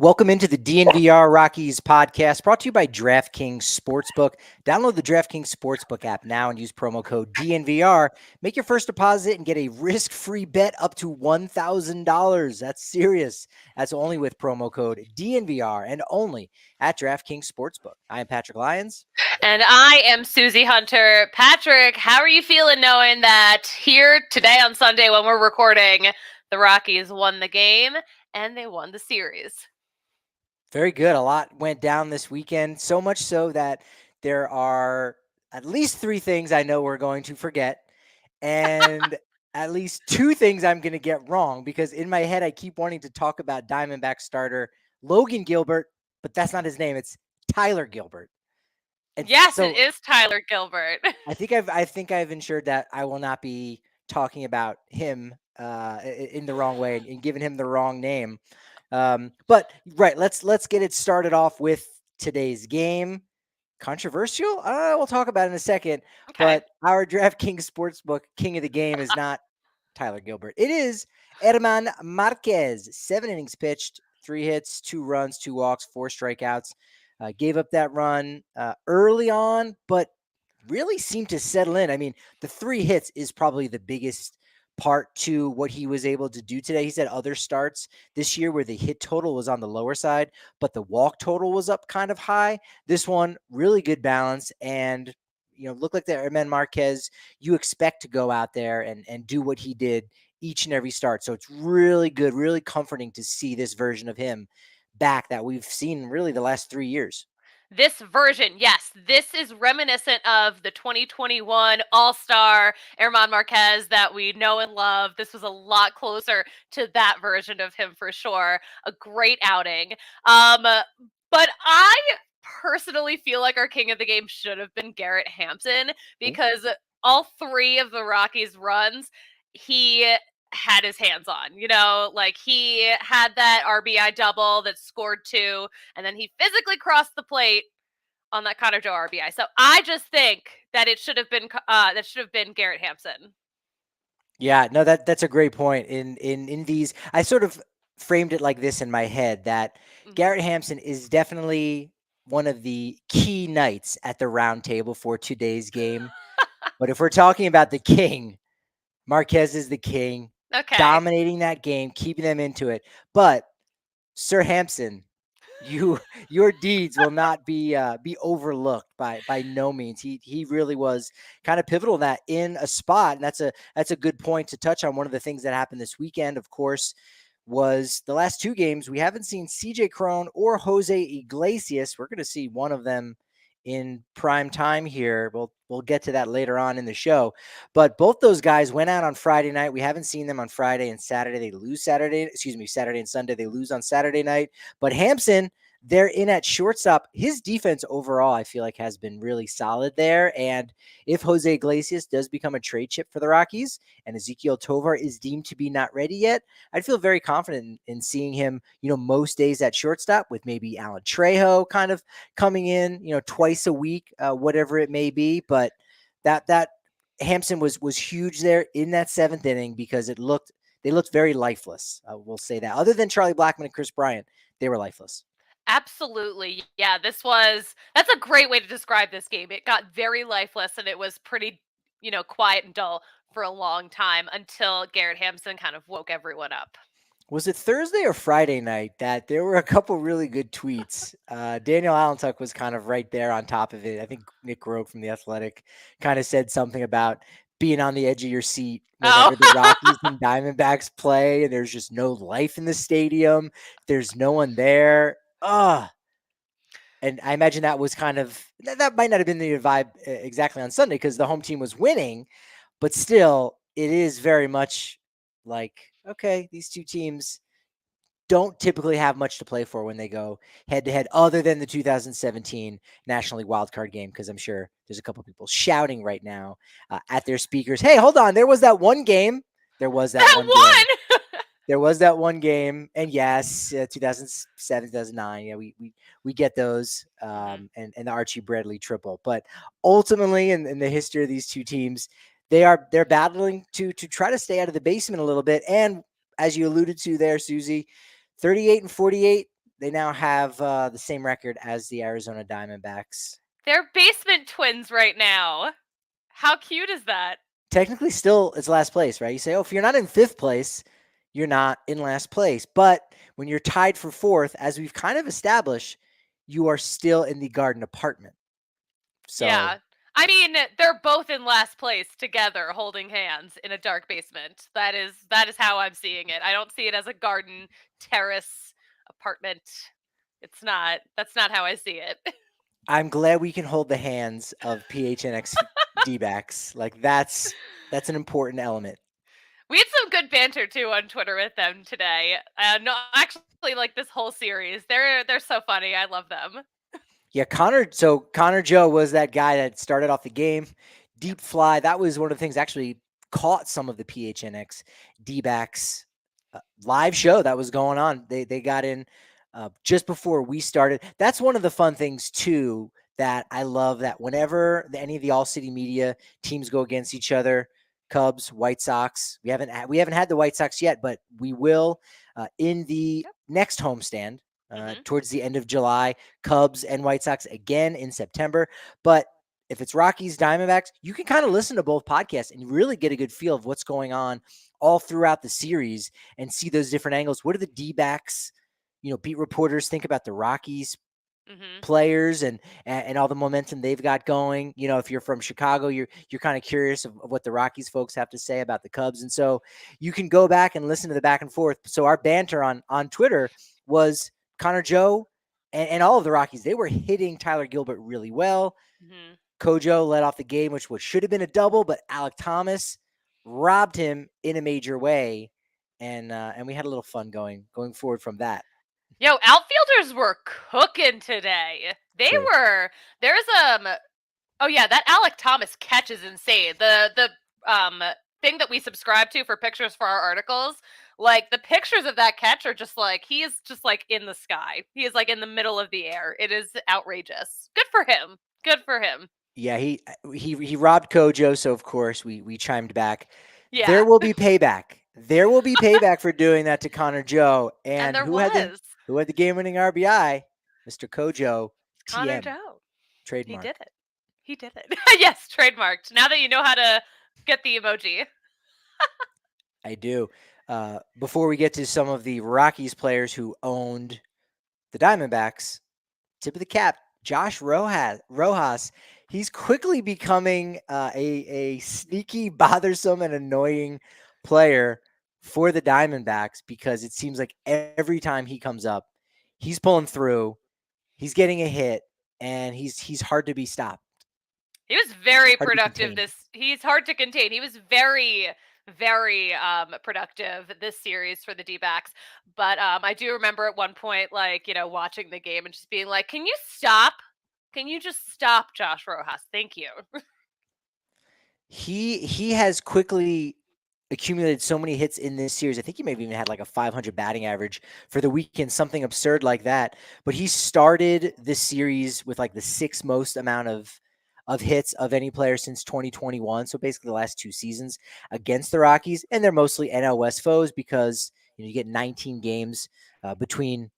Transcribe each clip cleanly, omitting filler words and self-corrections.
Welcome into the DNVR Rockies podcast, brought to you by DraftKings Sportsbook. Download the DraftKings Sportsbook app now and use promo code DNVR. Make your first deposit and get a risk-free bet up to $1,000. That's serious. That's only with promo code DNVR and only at DraftKings Sportsbook. I am Patrick Lyons. And I am Susie Hunter. Patrick, how are you feeling knowing that here today on Sunday when we're recording, the Rockies won the game and they won the series? Very good. A lot went down this weekend, so much so that there are at least 3 things I know we're going to forget, and at least 2 things I'm going to get wrong, because in my head I keep wanting to talk about Diamondback starter Logan Gilbert, but that's not his name. It's Tyler Gilbert. And yes, so it is Tyler Gilbert. I think I've ensured that I will not be talking about him in the wrong way and giving him the wrong name. But right, let's get it started off with today's game. Controversial? We'll talk about it in a second. Okay. But our DraftKings Sportsbook king of the game is not Tyler Gilbert. It is Germán Márquez. 7 innings pitched, 3 hits, 2 runs, 2 walks, 4 strikeouts. Gave up that run early on, but really seemed to settle in. I mean, the 3 hits is probably the biggest part to what he was able to do today. He's had other starts this year where the hit total was on the lower side, but the walk total was up kind of high. This one, really good balance, and look like that Germán Márquez you expect to go out there and do what he did each and every start. So it's really good, really comforting to see this version of him back that we've seen really the last 3 years. This version, yes, this is reminiscent of the 2021 All-Star Germán Márquez that we know and love. This was a lot closer to that version of him for sure. A great outing. But I personally feel like our king of the game should have been Garrett Hampson, because all 3 of the Rockies' runs, he had his hands on, like he had that RBI double that scored 2, and then he physically crossed the plate on that Connor Joe RBI. So I just think that it should have been Garrett Hampson. Yeah, no, that's a great point. In these, I sort of framed it like this in my head, that Garrett Hampson is definitely one of the key nights at the round table for today's game. But if we're talking about the king, Marquez is the king, dominating that game, keeping them into it. But Sir Hampson, your deeds will not be overlooked by no means. He really was kind of pivotal in a spot, and that's a good point to touch on. One of the things that happened this weekend, of course, was the last 2 games we haven't seen CJ Cron or Jose Iglesias. We're going to see one of them in prime time here. We'll get to that later on in the show. But both those guys went out on Friday night. We haven't seen them on Friday and Saturday. They lose Saturday and Sunday. They lose on Saturday night. But Hampson, they're in at shortstop. His defense overall, I feel like, has been really solid there. And if Jose Iglesias does become a trade chip for the Rockies and Ezequiel Tovar is deemed to be not ready yet, I'd feel very confident in seeing him, most days at shortstop, with maybe Alan Trejo kind of coming in, twice a week, whatever it may be. But that Hampson was huge there in that 7th inning, because they looked very lifeless. We'll say that. Other than Charlie Blackmon and Chris Bryant, they were lifeless. Absolutely. Yeah, that's a great way to describe this game. It got very lifeless, and it was pretty, quiet and dull for a long time until Garrett Hampson kind of woke everyone up. Was it Thursday or Friday night that there were a couple really good tweets? Daniel Allentuck was kind of right there on top of it. I think Nick Groke from The Athletic kind of said something about being on the edge of your seat whenever the Rockies and Diamondbacks play, and there's just no life in the stadium. There's no one there. And I imagine that was kind of, that might not have been the vibe exactly on Sunday, because the home team was winning, but still, it is very much like, okay, these 2 teams don't typically have much to play for when they go head to head, other than the 2017 National League wildcard game, because I'm sure there's a couple of people shouting right now at their speakers, hey, hold on, there was that one game. There was that one game. There was that one game, and yes, 2007, 2009. Yeah, we get those, and the Archie Bradley triple. But ultimately, in the history of these 2 teams, they're battling to try to stay out of the basement a little bit. And as you alluded to there, Susie, 38 and 48. They now have the same record as the Arizona Diamondbacks. They're basement twins right now. How cute is that? Technically, still it's last place, right? You say, oh, if you're not in fifth place, you're not in last place. But when you're tied for fourth, as we've kind of established, you are still in the Garden apartment. So Yeah. I mean, they're both in last place together holding hands in a dark basement. That is how I'm seeing it. I don't see it as a garden terrace apartment. It's not. That's not how I see it. I'm glad we can hold the hands of PHNX D-backs. Like that's an important element. We had some good banter too on Twitter with them today. No, actually, like this whole series, they're so funny. I love them. Yeah, Connor Joe was that guy that started off the game. Yep. Deep fly. That was one of the things actually caught some of the PHNX D-backs live show that was going on. They got in just before we started. That's one of the fun things too that I love, that whenever any of the all city media teams go against each other, Cubs, White Sox. We haven't had the White Sox yet, but we will in the Yep. next homestand Mm-hmm. towards the end of July. Cubs and White Sox again in September. But if it's Rockies, Diamondbacks, you can kind of listen to both podcasts and really get a good feel of what's going on all throughout the series and see those different angles. What do the D-backs, beat reporters think about the Rockies Mm-hmm. players and all the momentum they've got going? If you're from Chicago, you're kind of curious of what the Rockies folks have to say about the Cubs. And so you can go back and listen to the back and forth. So our banter on Twitter was Connor Joe and all of the Rockies. They were hitting Tyler Gilbert really well. Mm-hmm. Kojo led off the game, which should have been a double, but Alek Thomas robbed him in a major way. And we had a little fun going forward from that. Yo, outfielders were cooking today. They True. were. There's Oh yeah, that Alek Thomas catch is insane. The thing that we subscribe to for pictures for our articles, like the pictures of that catch are just like he is just like in the sky. He is like in the middle of the air. It is outrageous. Good for him. Good for him. Yeah, he robbed Kojo, so of course we chimed back. There Yeah. will be payback. There will be payback for doing that to Connor Joe. And And there who had was the game-winning RBI? Mr. Kojo, Connor TM, Joe. He did trademark. it. He did it. Yes, trademarked. Now that you know how to get the emoji. I do. Before we get to some of the Rockies players who owned the Diamondbacks, tip of the cap, Josh Rojas. He's quickly becoming a sneaky, bothersome, and annoying player for the Diamondbacks because it seems like every time he comes up, he's pulling through, he's getting a hit, and he's hard to be stopped. He was very Hard to be productive contained. he's hard to contain. He was very very productive this series for the D-backs. But I do remember at one point like, watching the game and just being like, "Can you stop? Can you just stop Josh Rojas? Thank you." He has quickly accumulated so many hits in this series. I think he maybe even had like a 500 batting average for the weekend, something absurd like that. But he started this series with like the sixth most amount of hits of any player since 2021. So basically the last two seasons against the Rockies, and they're mostly NL West foes because you get 19 games between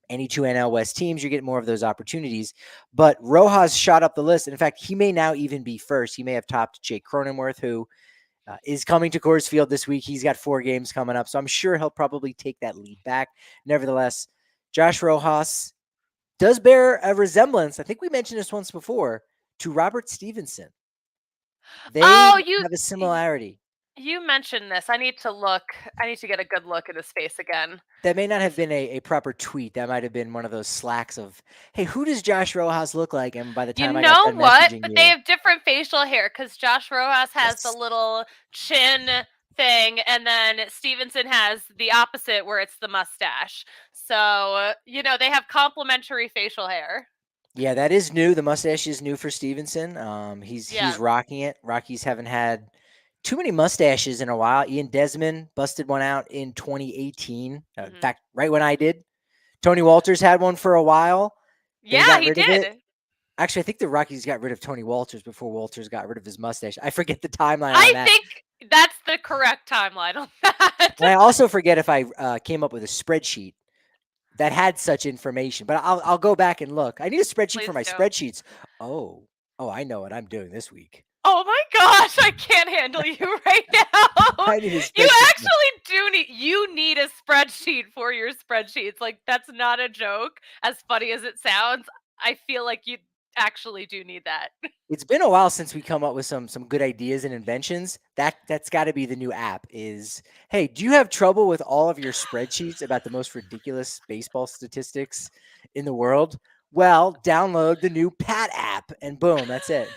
any two NL West teams. You get more of those opportunities. But Rojas shot up the list. And in fact, he may now even be first. He may have topped Jake Cronenworth, who is coming to Coors Field this week. He's got 4 games coming up, so I'm sure he'll probably take that lead back. Nevertheless, Josh Rojas does bear a resemblance, I think we mentioned this once before, to Robert Stevenson. They Oh, have a similarity. you mentioned this. I need to look. I need to get a good look at his face again. That may not have been a proper tweet. That might have been one of those slacks of, hey, who does Josh Rojas look like? And by the You time I got know done what? messaging But they you, have different facial hair because Josh Rojas has the yes. little chin thing, and then Stevenson has the opposite where it's the mustache. So, they have complementary facial hair. Yeah, that is new. The mustache is new for Stevenson. He's Yeah. rocking it. Rockies haven't had too many mustaches in a while. Ian Desmond busted one out in 2018. In Hmm. fact, right when I did. Tony Walters had one for a while. Then he Yeah, got he rid of it. did. Actually, I think the Rockies got rid of Tony Walters before Walters got rid of his mustache. I forget the timeline on I that. think that's the correct timeline on that. And I also forget if I came up with a spreadsheet that had such information. But I'll go back and look. I need a spreadsheet for Please my do. spreadsheets. Oh, I know what I'm doing this week. Oh my gosh, I can't handle you right now. I need a You spreadsheet. actually do need a spreadsheet for your spreadsheets. Like that's not a joke. As funny as it sounds, I feel like you actually do need that. It's been a while since we come up with some good ideas and inventions. That's got to be the new app. Is hey, do you have trouble with all of your spreadsheets about the most ridiculous baseball statistics in the world? Well, download the new Pat app, and boom, that's it.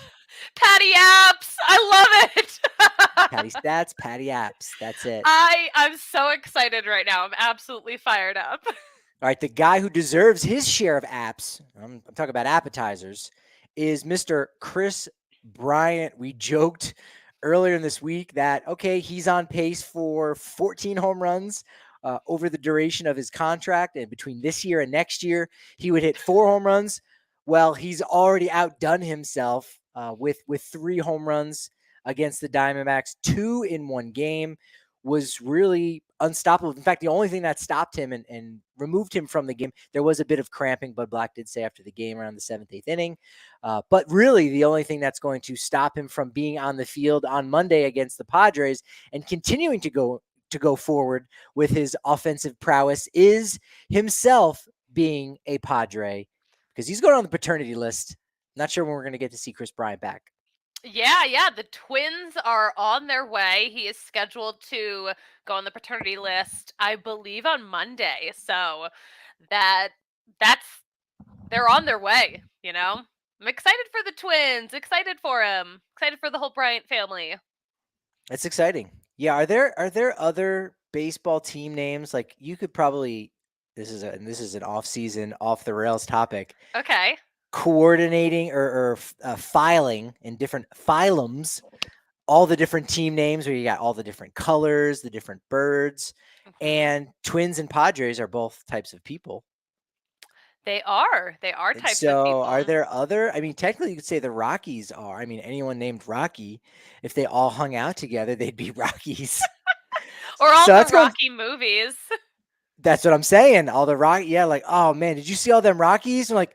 Patty apps. I love Patty it. stats, Patty apps. That's it. I'm so excited right now. I'm absolutely fired up. All right, the guy who deserves his share of apps, I'm talking about appetizers, is Mr. Chris Bryant. We joked earlier in this week that, okay, he's on pace for 14 home runs over the duration of his contract. And between this year and next year, he would hit 4 home runs. Well, he's already outdone himself with 3 home runs against the Diamondbacks, 2 in 1 game. Was really unstoppable. In fact, the only thing that stopped him and removed him from the game, there was a bit of cramping, Bud Black did say after the game around the 7th, 8th inning. But really, the only thing that's going to stop him from being on the field on Monday against the Padres and continuing to go forward with his offensive prowess is himself being a Padre, because he's going on the paternity list. Not sure when we're going to get to see Chris Bryant back. Yeah. The twins are on their way. He is scheduled to go on the paternity list, I believe, on Monday. So that that's they're on their way, you know? I'm excited for the twins, excited for him, excited for the whole Bryant family. That's exciting. Yeah, are there other baseball team names, like you could probably, this is an off season off the rails topic, Okay. coordinating or filing in different phylums all the different team names where you got all the different colors, the different birds, Hmm. and Twins and Padres are both types of people. They are. They are And types of so, are people. there other? I mean, technically, you could say the Rockies are. I mean, anyone named Rocky, if they all hung out together, they'd be Rockies. Or all So the that's going. Rocky movies. That's what I'm saying. All the Rock, yeah, like, oh man, did you see all them Rockies? I'm like,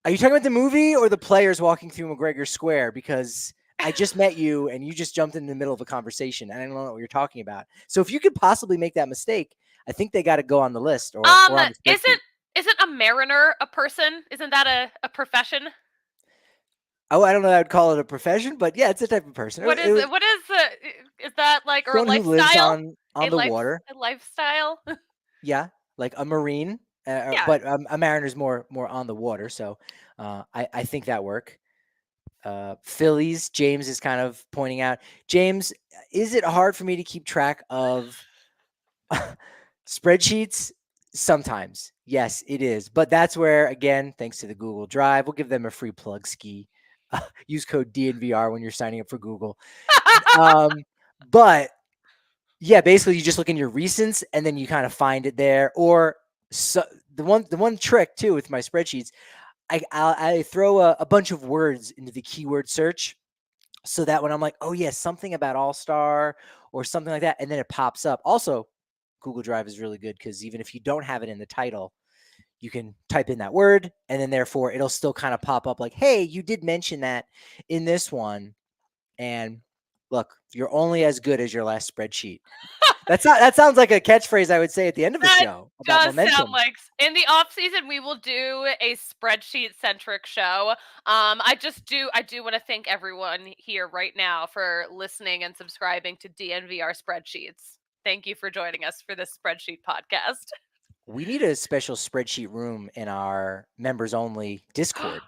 are you talking about the movie or the players walking through McGregor Square? Because I just met you and you just jumped in the middle of a conversation and I don't know what you're talking about. So if you could possibly make that mistake, I think they got to go on the list or Um, on the spreadsheet. isn't isn't a mariner a person? Isn't that a profession? Oh, I don't know that I would call it a profession, but yeah, it's a type of person. What It is was what is that like or a someone who lives lifestyle? on the water. A lifestyle? Yeah, like a marine, Yeah. but a mariner's more on the water. So I think that work. Phillies, James is kind of pointing out. James, is it hard for me to keep track of spreadsheets? Sometimes. Yes, it is. But that's where, again, thanks to the Google Drive, we'll give them a free plug ski. Use code DNVR when you're signing up for Google. Um, but yeah, basically you just look in your recents and then you kind of find it there. Or so, the one trick too with my spreadsheets, I throw a bunch of words into the keyword search so that when I'm like, oh, yes, something about All Star or something like that, and then it pops up. Also, Google Drive is really good because even if you don't have it in the title, you can type in that word and then therefore it'll still kind of pop up like, hey, you did mention that in this one. And look, you're only as good as your last spreadsheet. That sounds like a catchphrase I would say at the end of a That show about does sound momentum. like in the off season we will do a spreadsheet centric show. I do want to thank everyone here right now for listening and subscribing to DNVR spreadsheets. Thank you for joining us for this spreadsheet podcast. We need a special spreadsheet room in our members only Discord.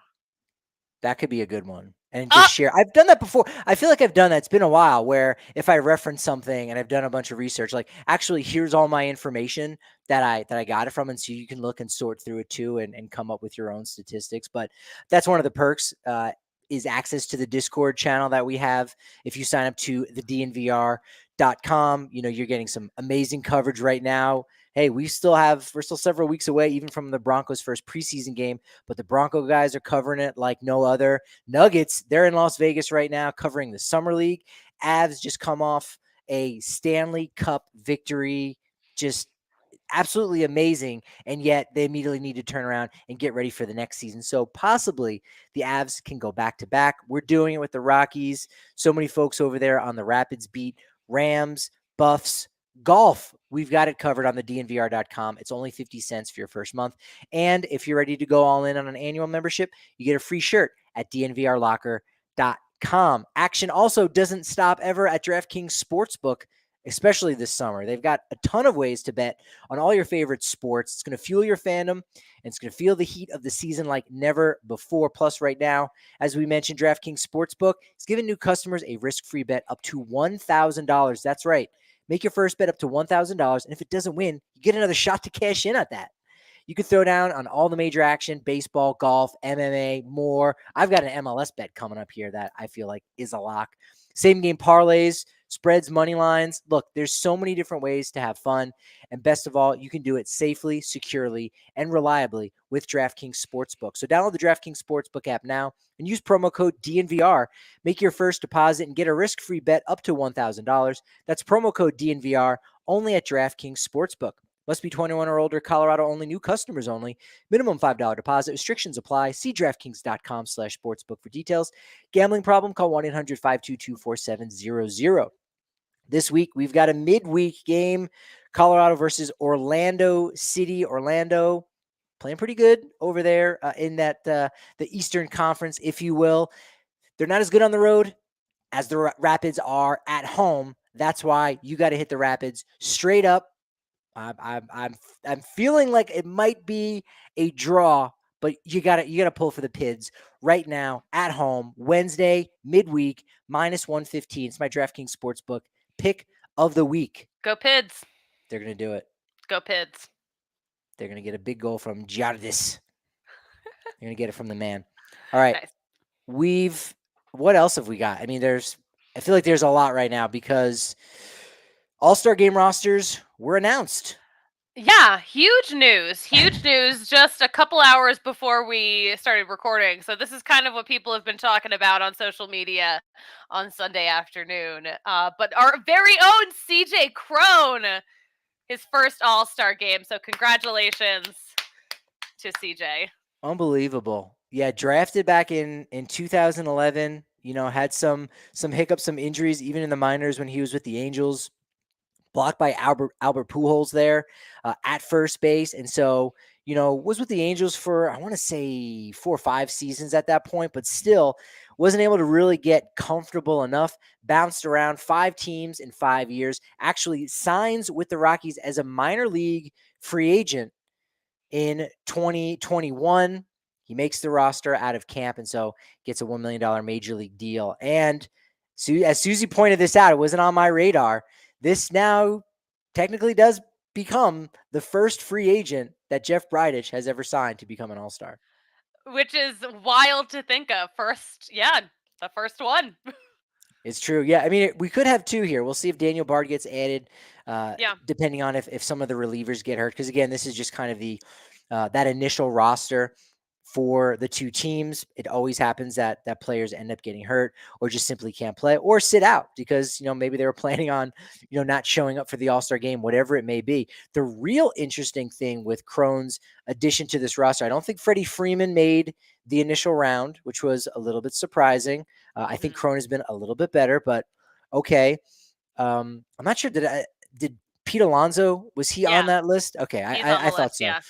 That could be a good one. And uh, just share. I've done that before. I feel like I've done that. It's been a while where if I reference something and I've done a bunch of research, like actually here's all my information that I got it from. And so you can look and sort through it too and come up with your own statistics. But that's one of the perks is access to the Discord channel that we have. If you sign up to the DNVR.com, you're getting some amazing coverage right now. Hey, we're still several weeks away, even from the Broncos' first preseason game, but the Bronco guys are covering it like no other. Nuggets, they're in Las Vegas right now covering the Summer League. Avs just come off a Stanley Cup victory. Just absolutely amazing, and yet they immediately need to turn around and get ready for the next season. So possibly the Avs can go back to back. We're doing it with the Rockies. So many folks over there on the Rapids beat, Rams, Buffs, golf. We've got it covered on the dnvr.com. It's only 50 cents for your first month. And if you're ready to go all in on an annual membership, you get a free shirt at dnvrlocker.com. Action also doesn't stop ever at DraftKings Sportsbook, especially this summer. They've got a ton of ways to bet on all your favorite sports. It's going to fuel your fandom, and it's going to feel the heat of the season like never before. Plus, right now, as we mentioned, DraftKings Sportsbook is giving new customers a risk-free bet up to $1,000. That's right. Make your first bet up to $1,000, and if it doesn't win, you get another shot to cash in at that. You can throw down on all the major action, baseball, golf, MMA, more. I've got an MLS bet coming up here that I feel like is a lock. Same game parlays, spreads, money lines. Look, there's so many different ways to have fun. And best of all, you can do it safely, securely, and reliably with DraftKings Sportsbook. So download the DraftKings Sportsbook app now and use promo code DNVR. Make your first deposit and get a risk-free bet up to $1,000. That's promo code DNVR only at DraftKings Sportsbook. Must be 21 or older, Colorado only, new customers only. Minimum $5 deposit. Restrictions apply. See DraftKings.com/sportsbook for details. Gambling problem? Call 1-800-522-4700. This week, we've got a midweek game. Colorado versus Orlando City. Orlando playing pretty good over there in that the Eastern Conference, if you will. They're not as good on the road as the Rapids are at home. That's why you got to hit the Rapids straight up. I'm feeling like it might be a draw, but you gotta pull for the Pids right now at home. Wednesday midweek -115. It's my DraftKings Sportsbook pick of the week. Go Pids. They're gonna do it. Go Pids. They're gonna get a big goal from Giardis. They're gonna get it from the man. All right, Nice. What else have we got? I mean, I feel like there's a lot right now because All-Star game rosters were announced. Yeah, huge news. Huge news just a couple hours before we started recording. So this is kind of what people have been talking about on social media on Sunday afternoon. But our very own CJ Crone, his first All-Star game. So congratulations to CJ. Unbelievable. Yeah, drafted back in 2011, had some hiccups, some injuries even in the minors when he was with the Angels. Blocked by Albert Pujols there at first base. And so, was with the Angels for, I want to say 4 or 5 seasons at that point, but still wasn't able to really get comfortable enough. Bounced around 5 teams in 5 years, actually signs with the Rockies as a minor league free agent in 2021. He makes the roster out of camp, and so gets a $1 million major league deal. And as Susie pointed this out, it wasn't on my radar. This now technically does become the first free agent that Jeff Bridich has ever signed to become an All-Star. Which is wild to think of. The first one. It's true. Yeah, I mean, we could have 2 here. We'll see if Daniel Bard gets added, Yeah. depending on if some of the relievers get hurt. Because, again, this is just kind of the that initial roster for the 2 teams. It always happens that players end up getting hurt or just simply can't play or sit out because, maybe they were planning on, not showing up for the All-Star game, whatever it may be. The real interesting thing with Crone's addition to this roster, I don't think Freddie Freeman made the initial round, which was a little bit surprising. I think Crone has been a little bit better, but okay. I'm not sure. Did Pete Alonso, was he on that list? Okay. I thought so. Yeah.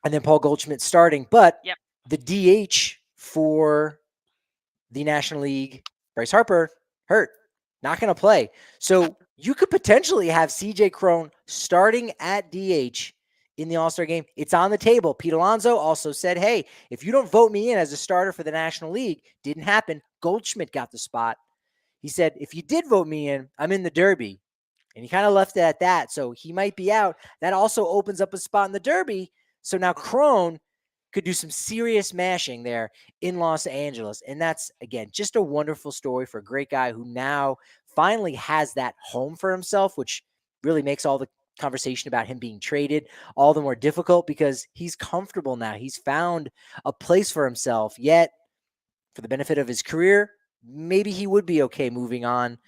And then Paul Goldschmidt starting, but Yep. the DH for the National League, Bryce Harper, hurt, not going to play. So you could potentially have CJ Crone starting at DH in the All-Star game. It's on the table. Pete Alonso also said, hey, if you don't vote me in as a starter for the National League, didn't happen. Goldschmidt got the spot. He said, if you did vote me in, I'm in the Derby. And he kind of left it at that. So he might be out. That also opens up a spot in the Derby. So now Crone could do some serious mashing there in Los Angeles. And that's, again, just a wonderful story for a great guy who now finally has that home for himself, which really makes all the conversation about him being traded all the more difficult because he's comfortable now. He's found a place for himself, yet for the benefit of his career, maybe he would be okay moving on.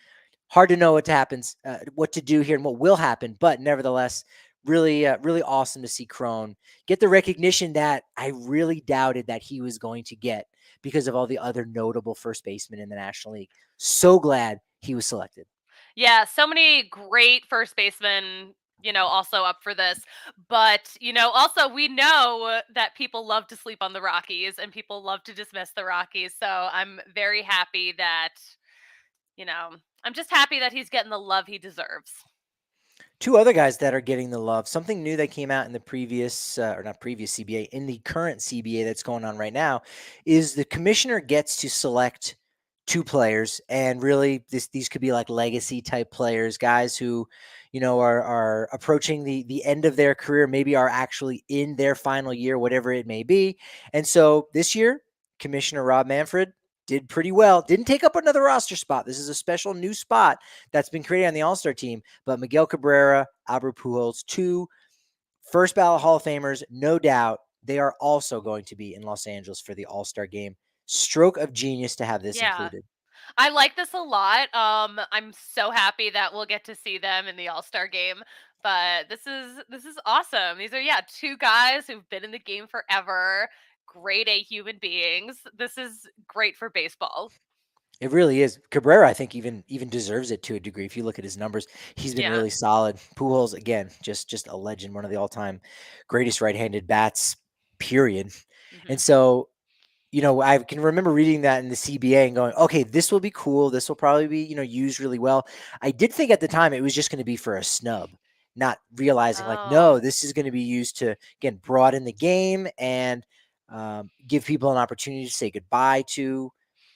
Hard to know what to do here and what will happen, but nevertheless, really awesome to see Crone get the recognition that I really doubted that he was going to get because of all the other notable first basemen in the National League. So glad he was selected. Yeah, so many great first basemen, also up for this. But, also we know that people love to sleep on the Rockies and people love to dismiss the Rockies. So I'm very happy that, you know, I'm just happy that he's getting the love he deserves. Two other guys that are getting the love. Something new that came out in the previous, or not previous CBA, in the current CBA that's going on right now, is the commissioner gets to select two players, and really, these could be like legacy type players, guys who, are approaching the end of their career, maybe are actually in their final year, whatever it may be. And so this year, Commissioner Rob Manfred did pretty well. Didn't take up another roster spot. This is a special new spot that's been created on the All Star team. But Miguel Cabrera, Albert Pujols, two first ballot Hall of Famers, no doubt. They are also going to be in Los Angeles for the All Star game. Stroke of genius to have this Yeah. included. I like this a lot. I'm so happy that we'll get to see them in the All-Star game. But this is awesome. These are, yeah, two guys who've been in the game forever. Grade A human beings. This is great for baseball. It really is. Cabrera, I think, even deserves it to a degree. If you look at his numbers, he's been Yeah. really solid. Pujols, again, just a legend, one of the all-time greatest right-handed bats, period. Hmm. And so I can remember reading that in the CBA and going, okay, this will be cool. This will probably be, used really well. I did think at the time it was just going to be for a snub, not realizing like, Oh. no, this is going to be used to, again, broaden the game and give people an opportunity to say goodbye to,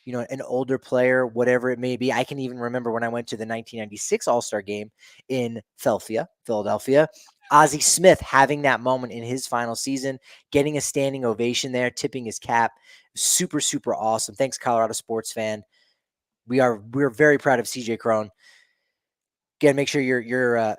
an older player, whatever it may be. I can even remember when I went to the 1996 All-Star game in Philadelphia, Ozzie Smith having that moment in his final season, getting a standing ovation there, tipping his cap. Super, super awesome. Thanks, Colorado sports fan. We're very proud of CJ Crone. Again, make sure you're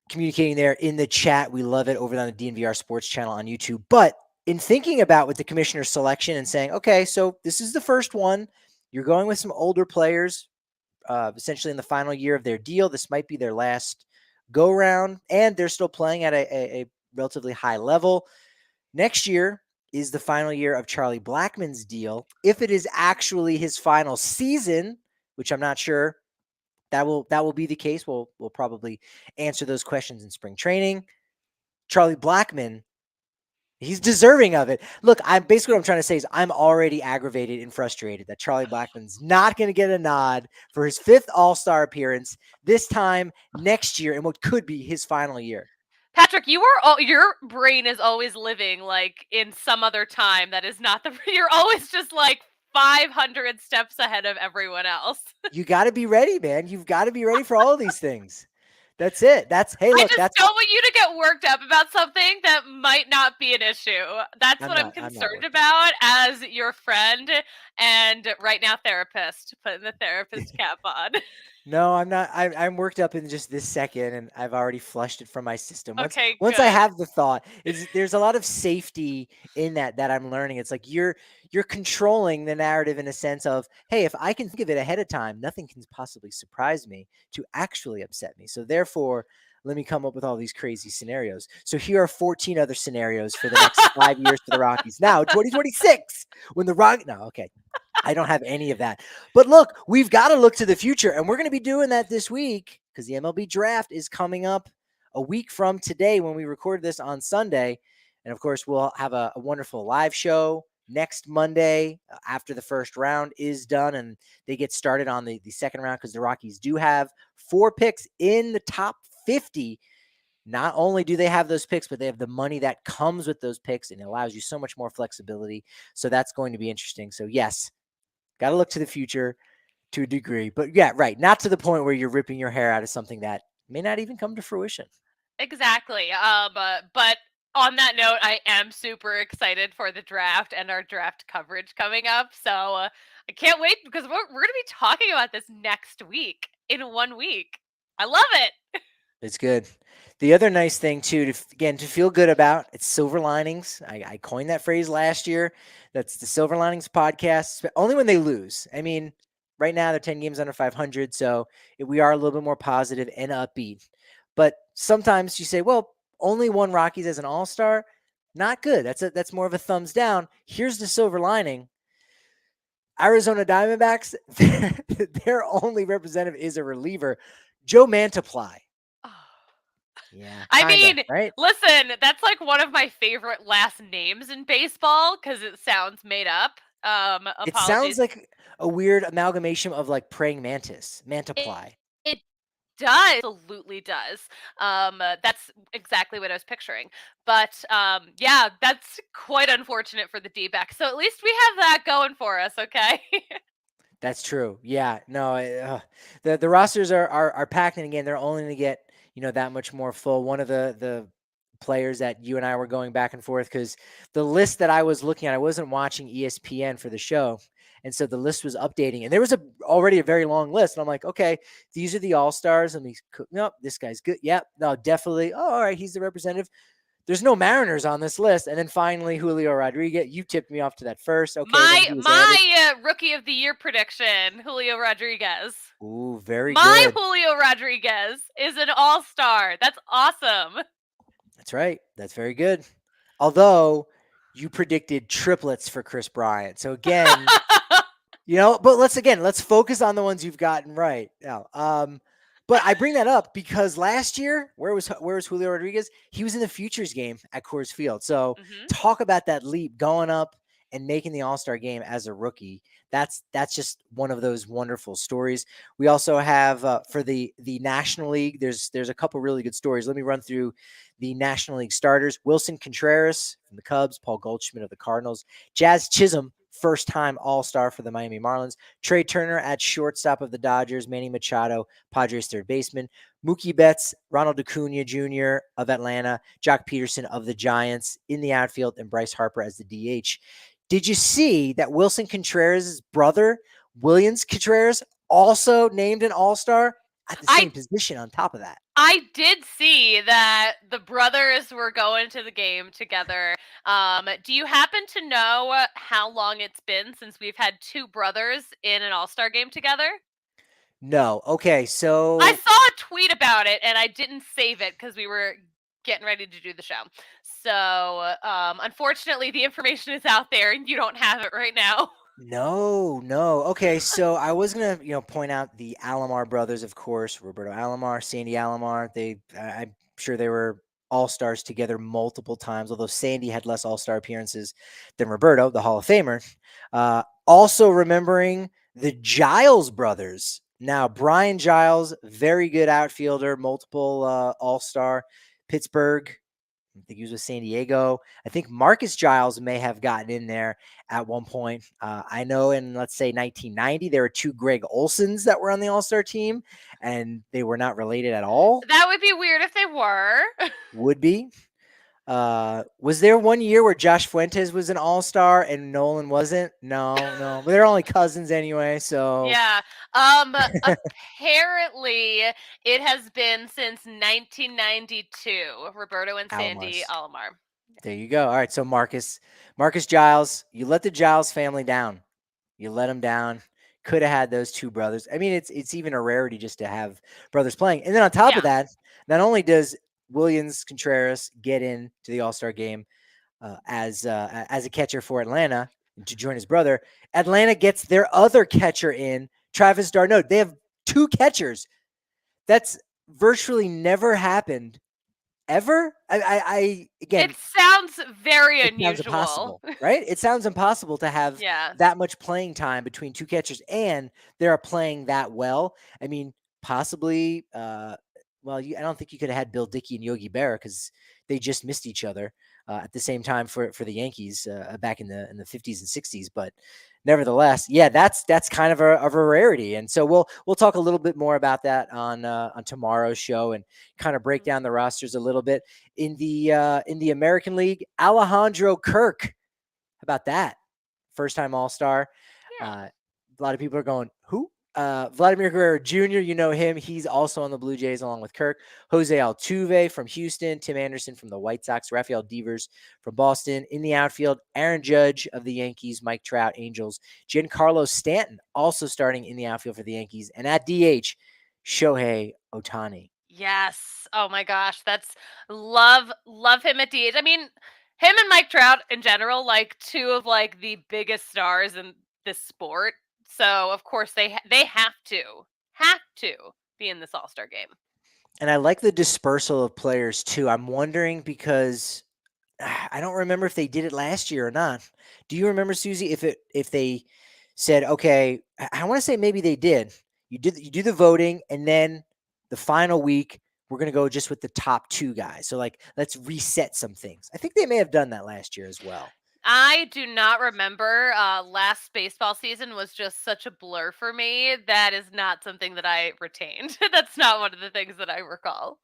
communicating there in the chat. We love it over on the DNVR Sports channel on YouTube. But in thinking about with the commissioner's selection and saying, okay, so this is the first one. You're going with some older players, essentially in the final year of their deal. This might be their last go round, and they're still playing at a relatively high level. Next year is the final year of Charlie Blackmon's deal. If it is actually his final season, which I'm not sure, that will be the case. We'll probably answer those questions in spring training. Charlie Blackmon, he's deserving of it. Look, I'm basically what I'm trying to say is I'm already aggravated and frustrated that Charlie Blackmon's not going to get a nod for his fifth All-Star appearance this time next year in what could be his final year. Patrick, your brain is always living like in some other time that is not the you're always just like 500 steps ahead of everyone else. You got to be ready, man. You've got to be ready for all of these things. That's it. Hey, I look, just don't want you to get worked up about something that might not be an issue. That's what I'm I'm not concerned worked up. about as your friend and right now therapist, putting the therapist cap on. No, I'm not. I'm worked up in just this second, and I've already flushed it from my system. Once Okay, once I good. have the thought, there's a lot of safety in that I'm learning. It's like you're controlling the narrative in a sense of, hey, if I can think of it ahead of time, nothing can possibly surprise me to actually upset me. So therefore, let me come up with all these crazy scenarios. So here are 14 other scenarios for the next 5 years for the Rockies. Now, 2026, when the Rock. No, okay. I don't have any of that. But look, we've got to look to the future, and we're going to be doing that this week because the MLB draft is coming up a week from today when we record this on Sunday. And of course, we'll have a wonderful live show next Monday after the first round is done and they get started on the second round because the Rockies do have 4 picks in the top 50. Not only do they have those picks, but they have the money that comes with those picks and it allows you so much more flexibility. So that's going to be interesting. So yes, got to look to the future to a degree. But yeah, right. Not to the point where you're ripping your hair out of something that may not even come to fruition. Exactly. But on that note, I am super excited for the draft and our draft coverage coming up. So I can't wait because we're going to be talking about this next week in 1 week. I love it. It's good. The other nice thing too, to feel good about, it's silver linings. I coined that phrase last year. That's the Silver Linings podcast. Only when they lose. I mean, right now they're 10 games under 500, so we are a little bit more positive and upbeat. But sometimes you say, well, only one Rockies as an all-star. Not good. That's more of a thumbs down. Here's the silver lining. Arizona Diamondbacks, their only representative is a reliever, Joe Mantiply. Oh. Yeah, I kinda, mean, right? listen, that's like one of my favorite last names in baseball because it sounds made up. It sounds Apologies. like a weird amalgamation of like praying mantis, It, Mantiply. it does, absolutely does. That's exactly what I was picturing. But yeah, that's quite unfortunate for the D-back. So at least we have that going for us, okay? That's true. Yeah, no, the rosters are packed, and again, they're only going to get that much more full. One of the players that you and I were going back and forth because the list that I was looking at, I wasn't watching ESPN for the show, and so the list was updating, and there was already a very long list, and I'm like, okay, these are the all stars, and nope, this guy's good. Yep, no, definitely. Oh, all right, he's the representative. There's no Mariners on this list, and then finally Julio Rodriguez. You tipped me off to that first. Okay, then my he was added. my rookie of the year prediction, Julio Rodriguez. Ooh, very My good. Julio Rodriguez is an all-star. That's awesome. That's right. That's very good. Although you predicted triplets for Chris Bryant. So again, but let's focus on the ones you've gotten right. Now, but I bring that up because last year, where was Julio Rodriguez? He was in the futures game at Coors Field. So Mhm. talk about that leap going up and making the All-Star game as a rookie. That's just one of those wonderful stories. We also have for the National League. There's a couple really good stories. Let me run through the National League starters: Wilson Contreras from the Cubs, Paul Goldschmidt of the Cardinals, Jazz Chisholm, first-time All-Star for the Miami Marlins, Trey Turner at shortstop of the Dodgers, Manny Machado, Padres third baseman, Mookie Betts, Ronald Acuna Jr. of Atlanta, Jock Peterson of the Giants in the outfield, and Bryce Harper as the DH. Did you see that Wilson Contreras' brother, Williams Contreras, also named an All-Star at the same I position on top of that? I did see that the brothers were going to the game together. Do you happen to know how long it's been since we've had two brothers in an all-star game together? No. Okay, I so saw a tweet about it and I didn't save it because we were getting ready to do the show. So, unfortunately, the information is out there and you don't have it right now. no, no. Okay, so I was gonna, point out the Alomar brothers, of course, Roberto Alomar, Sandy Alomar. I'm sure they were all stars together multiple times. Although Sandy had less all star appearances than Roberto, the Hall of Famer. Also remembering the Giles brothers. Now Brian Giles, very good outfielder, multiple all star, Pittsburgh. I think he was with San Diego. I think Marcus Giles may have gotten in there at one point. I know in, let's say, 1990, there were two Greg Olsons that were on the All Star team, and they were not related at all. That would be weird if they were. Would be. Was there one year where Josh Fuentes was an All Star and Nolan wasn't? No, no. But they're only cousins anyway, so Yeah. Apparently it has been since 1992. Roberto and Sandy Alomars. Alomar. There you go. All right, so Marcus Giles, you let the Giles family down. You let them down. Could have had those two brothers. I mean, it's even a rarity just to have brothers playing. And then on top of Yeah. that, not only does Williams Contreras get into the All Star game as a catcher for Atlanta to join his brother, Atlanta gets their other catcher in, Travis d'Arnaud. They have two catchers. That's virtually never happened ever. I It again, sounds very it sounds unusual. impossible, right? It sounds impossible to have Yeah. that much playing time between two catchers, and they're playing that well. I mean, possibly. I don't think you could have had Bill Dickey and Yogi Berra because they just missed each other at the same time for the Yankees back in the 50s and 60s. But nevertheless, yeah, that's kind of a rarity, and so we'll talk a little bit more about that on tomorrow's show and kind of break Mhm. down the rosters a little bit in the American League. Alejandro Kirk, how about that? First time All Star. Yeah. A lot of people are going, who? Vladimir Guerrero Jr., you know him. He's also on the Blue Jays along with Kirk. Jose Altuve from Houston. Tim Anderson from the White Sox. Rafael Devers from Boston. In the outfield, Aaron Judge of the Yankees. Mike Trout, Angels. Giancarlo Stanton also starting in the outfield for the Yankees. And at DH, Shohei Ohtani. Yes. Oh my gosh, that's love him at DH. I mean, him and Mike Trout in general, like two of like the biggest stars in this sport. So of course they have to be in this All Star game. And I like the dispersal of players too. I'm wondering because I don't remember if they did it last year or not. Do you remember, Susie, if they said, okay, I want to say maybe they did. You do the voting, and then the final week we're gonna go just with the top two guys. So like let's reset some things. I think they may have done that last year as well. I do not remember. Last baseball season was just such a blur for me. That is not something that I retained. That's not one of the things that I recall.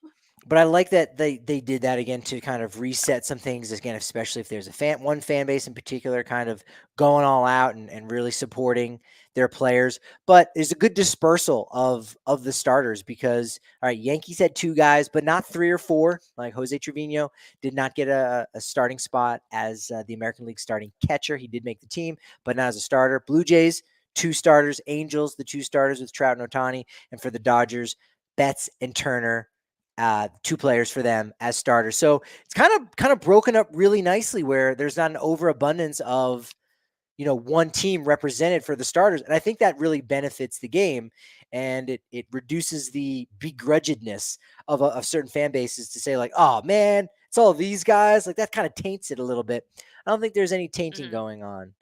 But I like that they did that again to kind of reset some things again, especially if there's a one fan base in particular kind of going all out and really supporting their players. But there's a good dispersal of the starters because all right, Yankees had two guys, but not three or four. Like Jose Trevino did not get a starting spot as the American League starting catcher. He did make the team, but not as a starter. Blue Jays, two starters. Angels, the two starters with Trout and Otani, and for the Dodgers, Betts and Turner, two players for them as starters. So it's kind of broken up really nicely where there's not an overabundance of one team represented for the starters, and I think that really benefits the game, and it reduces the begrudgedness of certain fan bases to say like, oh man, it's all these guys, like that kind of taints it a little bit. I don't think there's any tainting Mhm. going on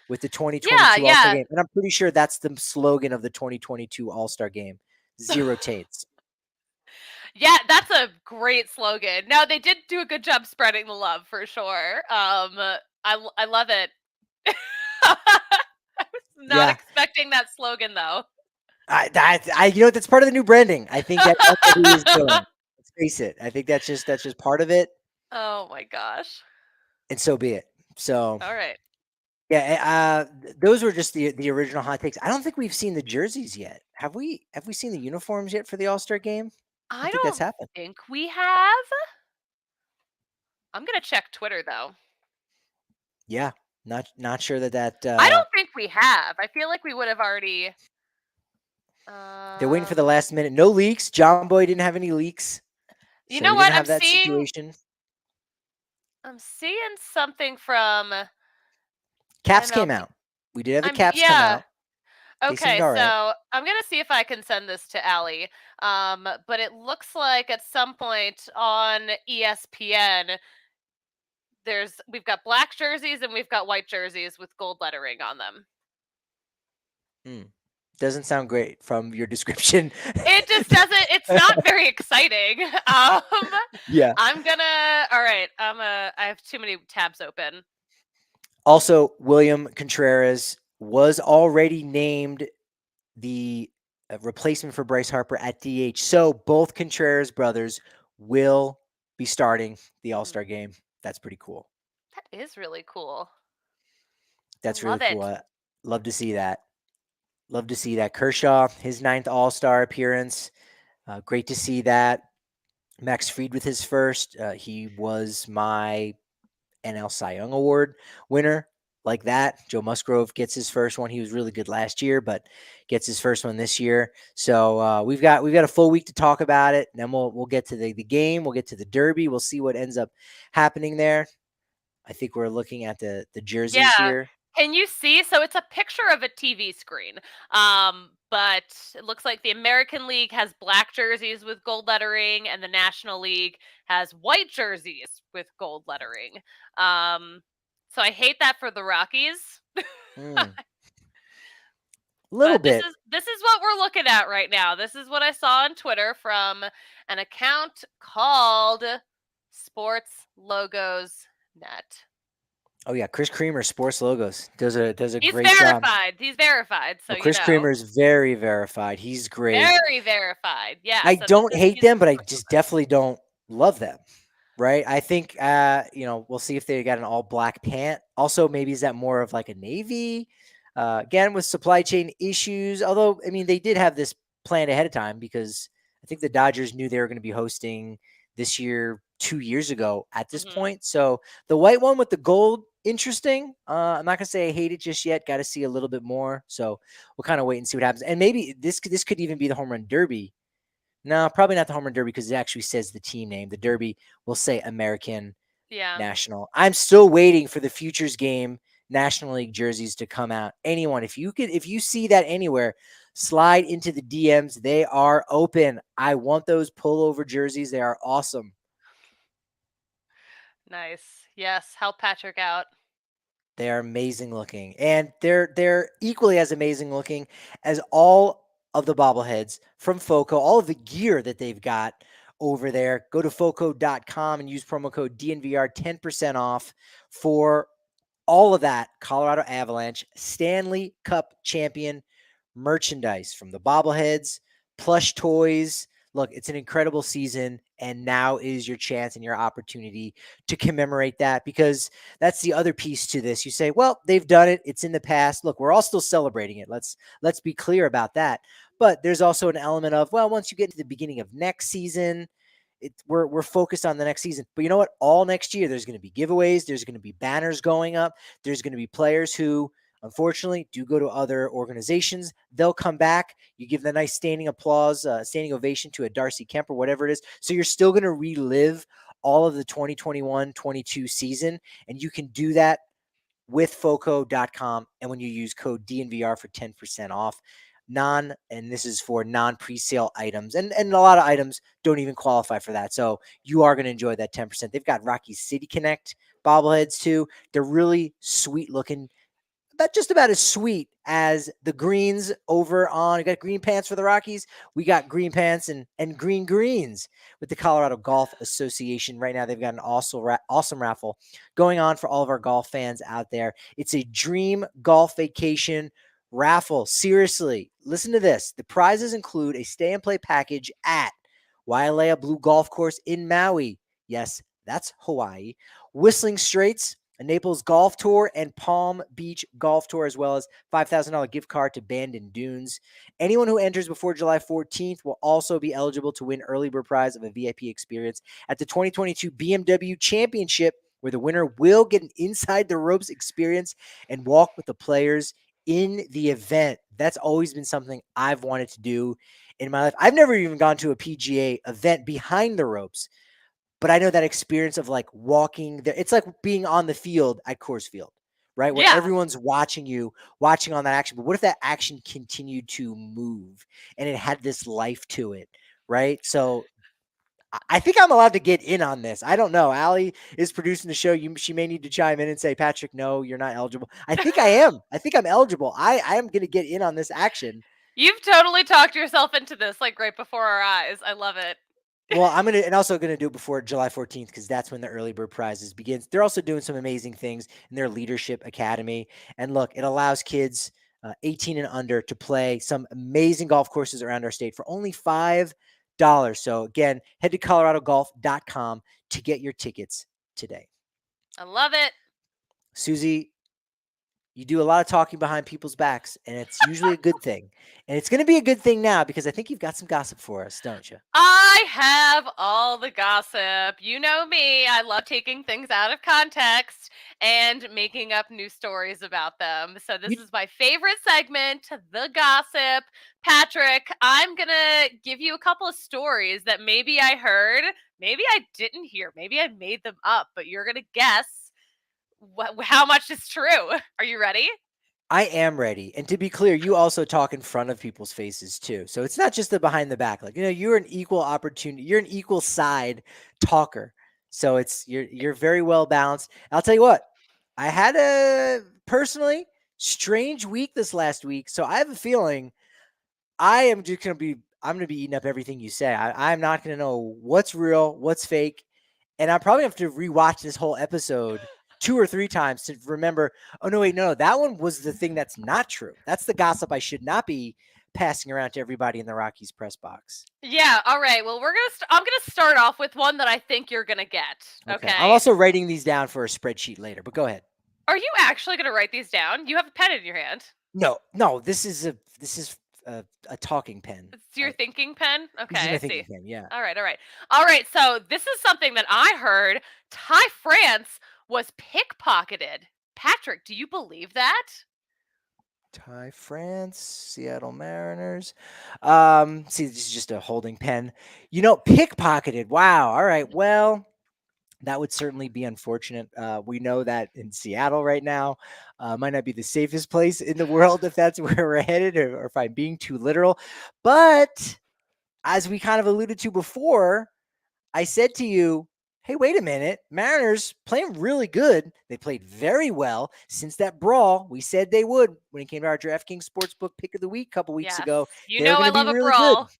with the Yeah, 2022 All-Star yeah. game, and I'm pretty sure that's the slogan of the 2022 All-Star game: zero taints. Yeah, that's a great slogan. No, they did do a good job spreading the love for sure. I love it. I was not Yeah. expecting that slogan though. That's part of the new branding. I think that's what he is doing. Let's face it. I think that's just part of it, Oh my gosh. and so be it. So All right. yeah, those were just the original hot takes. I don't think we've seen the jerseys yet. Have we? Have we seen the uniforms yet for the All Star game? I don't I think that's don't happened. think we have. I'm gonna check Twitter though. Yeah, not sure that I don't think we have. I feel like we would have already. they're waiting for the Um, last minute. No leaks. John Boy didn't have any leaks, you so know we didn't what? have that situation. I'm seeing something from. Caps came MLB. out. We did have the caps come Yeah. out. They seemed Okay, all right. so I'm gonna see if I can send this to Allie. But it looks like at some point on ESPN, we've got black jerseys and we've got white jerseys with gold lettering on them. Mm. Doesn't sound great from your description. It just doesn't. It's not very exciting. Um, Yeah. I'm gonna. All right. I have too many tabs open. Also, William Contreras was already named the replacement for Bryce Harper at DH. So both Contreras brothers will be starting the All Mhm. Star game. That's pretty cool. That is really cool. I That's really love cool. it. Love to see that. Love to see that. Kershaw, his ninth All Star appearance. Great to see that. Max Fried with his first. He was my NL Cy Young Award winner like that. Joe Musgrove gets his first one. He was really good last year, but gets his first one this year. So we've got a full week to talk about it. And then we'll get to the game. We'll get to the Derby. We'll see what ends up happening there. I think we're looking at the jerseys Yeah. here. Can you see? So it's a picture of a TV screen. But it looks like the American League has black jerseys with gold lettering, and the National League has white jerseys with gold lettering. Um, so I hate that for the Rockies. A little But this bit. is this is what we're looking at right now. This is what I saw on Twitter from an account called Sports Logos Net. Oh yeah, Chris Creamer, Sports Logos does a He's great job. verified. He's verified, so Oh, you Chris know. Creamer is very verified. He's great. Very verified. Yeah, I so this don't is hate he's them, but I Sports just Logos. definitely don't love them. Right? I think we'll see if they got an all black pant. Also, maybe is that more of like a navy? Again, with supply chain issues. Although, I mean, they did have this planned ahead of time because I think the Dodgers knew they were going to be hosting this year 2 years ago at this Mhm. point. So the white one with the gold, interesting. I'm not gonna say I hate it just yet. Got to see a little bit more. So we'll kind of wait and see what happens. And maybe this could even be the home run derby No, probably not the home run derby because it actually says the team name. The derby will say American Yeah. National. I'm still waiting for the Futures game National League jerseys to come out. Anyone, if you see that anywhere, slide into the DMs. They are open. I want those pullover jerseys. They are awesome. Nice. Yes, help Patrick out. They are amazing looking, and they're equally as amazing looking as all of the bobbleheads from Foco. All of the gear that they've got over there. Go to foco.com and use promo code DNVR 10% off for all of that Colorado Avalanche Stanley Cup champion merchandise from the bobbleheads, plush toys. Look, it's an incredible season, and now is your chance and your opportunity to commemorate that because that's the other piece to this. You say, well, they've done it, it's in the past. Look, we're all still celebrating it. Let's be clear about that. But there's also an element of, well, once you get to the beginning of next season, we're focused on the next season. But you know what? All next year, there's going to be giveaways. There's going to be banners going up. There's going to be players who, unfortunately, do go to other organizations. They'll come back. You give the nice standing applause, standing ovation to a Darcy Kemp or whatever it is. So you're still going to relive all of the 2021-22 season, and you can do that with foco.com and when you use code DNVR for 10% off. And this is for non-presale items, and a lot of items don't even qualify for that. So you are going to enjoy that 10%. They've got Rocky City Connect bobbleheads too. They're really sweet looking, about just about as sweet as the greens over on. We got green pants for the Rockies. We got green pants and green greens with the Colorado Golf Association. Right now, they've got an awesome raffle going on for all of our golf fans out there. It's a dream golf vacation raffle. Seriously, listen to this. The prizes include a stay and play package at Wailea Blue Golf Course in Maui. Yes, that's Hawaii. Whistling Straits, a Naples golf tour, and Palm Beach golf tour, as well as $5,000 gift card to Bandon Dunes. Anyone who enters before July 14th will also be eligible to win early bird prize of a VIP experience at the 2022 BMW Championship, where the winner will get an inside the ropes experience and walk with the players in the event. That's always been something I've wanted to do in my life. I've never even gone to a PGA event behind the ropes, but I know that experience of like walking there. It's like being on the field at Coors Field, right? Where Yeah. everyone's watching you, watching on that action. But what if that action continued to move and it had this life to it, right? So I think I'm allowed to get in on this. I don't know. Allie is producing the show. She may need to chime in and say, Patrick, no, you're not eligible. I think I am. I think I'm eligible. I am going to get in on this action. You've totally talked yourself into this like right before our eyes. I love it. Well, I'm gonna and also gonna do it before July 14th because that's when the early bird prizes begins. They're also doing some amazing things in their leadership academy. And look, it allows kids 18 and under to play some amazing golf courses around our state for only $5. So again, head to coloradogolf.com to get your tickets today. I love it. Susie, you do a lot of talking behind people's backs, and it's usually a good thing. And it's going to be a good thing now because I think you've got some gossip for us, don't you? I have all the gossip. You know me. I love taking things out of context and making up new stories about them. So this You, is my favorite segment, the gossip. Patrick, I'm going to give you a couple of stories that maybe I heard, maybe I didn't hear, maybe I made them up, but you're going to guess how much is true. Are you ready? I am ready. And to be clear, you also talk in front of people's faces too. So it's not just the behind the back. Like, you're an equal opportunity, you're an equal side talker. So you're very well balanced. I'll tell you what, I had a personally strange week this last week. So I have a feeling I'm gonna be eating up everything you say. I'm not gonna know what's real, what's fake, and I probably have to rewatch this whole episode 2 or 3 times to remember. Oh no, wait, no, that one was the thing that's not true. That's the gossip I should not be passing around to everybody in the Rockies press box. Yeah, all right. Well, I'm going to start off with one that I think you're going to get. Okay, I'm Okay? also writing these down for a spreadsheet later. But go ahead. Are you actually going to write these down? You have a pen in your hand. No, no, this is a talking pen. It's your thinking pen? This is Okay, my I thinking see. pen. Yeah. All right, all right. All right, so this is something that I heard. Ty France was pickpocketed. Patrick, do you believe that? Ty France, Seattle Mariners. See, this is just a holding pen. Pickpocketed. Wow. All right. Well, that would certainly be unfortunate. We know that in Seattle right now might not be the safest place in the world if that's where we're headed, or if I'm being too literal. But as we kind of alluded to before, I said to you, hey, wait a minute. Mariners playing really good. They played very well since that brawl. We said they would when it came to our DraftKings Sportsbook pick of the week a couple weeks Yes. ago. You They're know going I to be love a really good. brawl.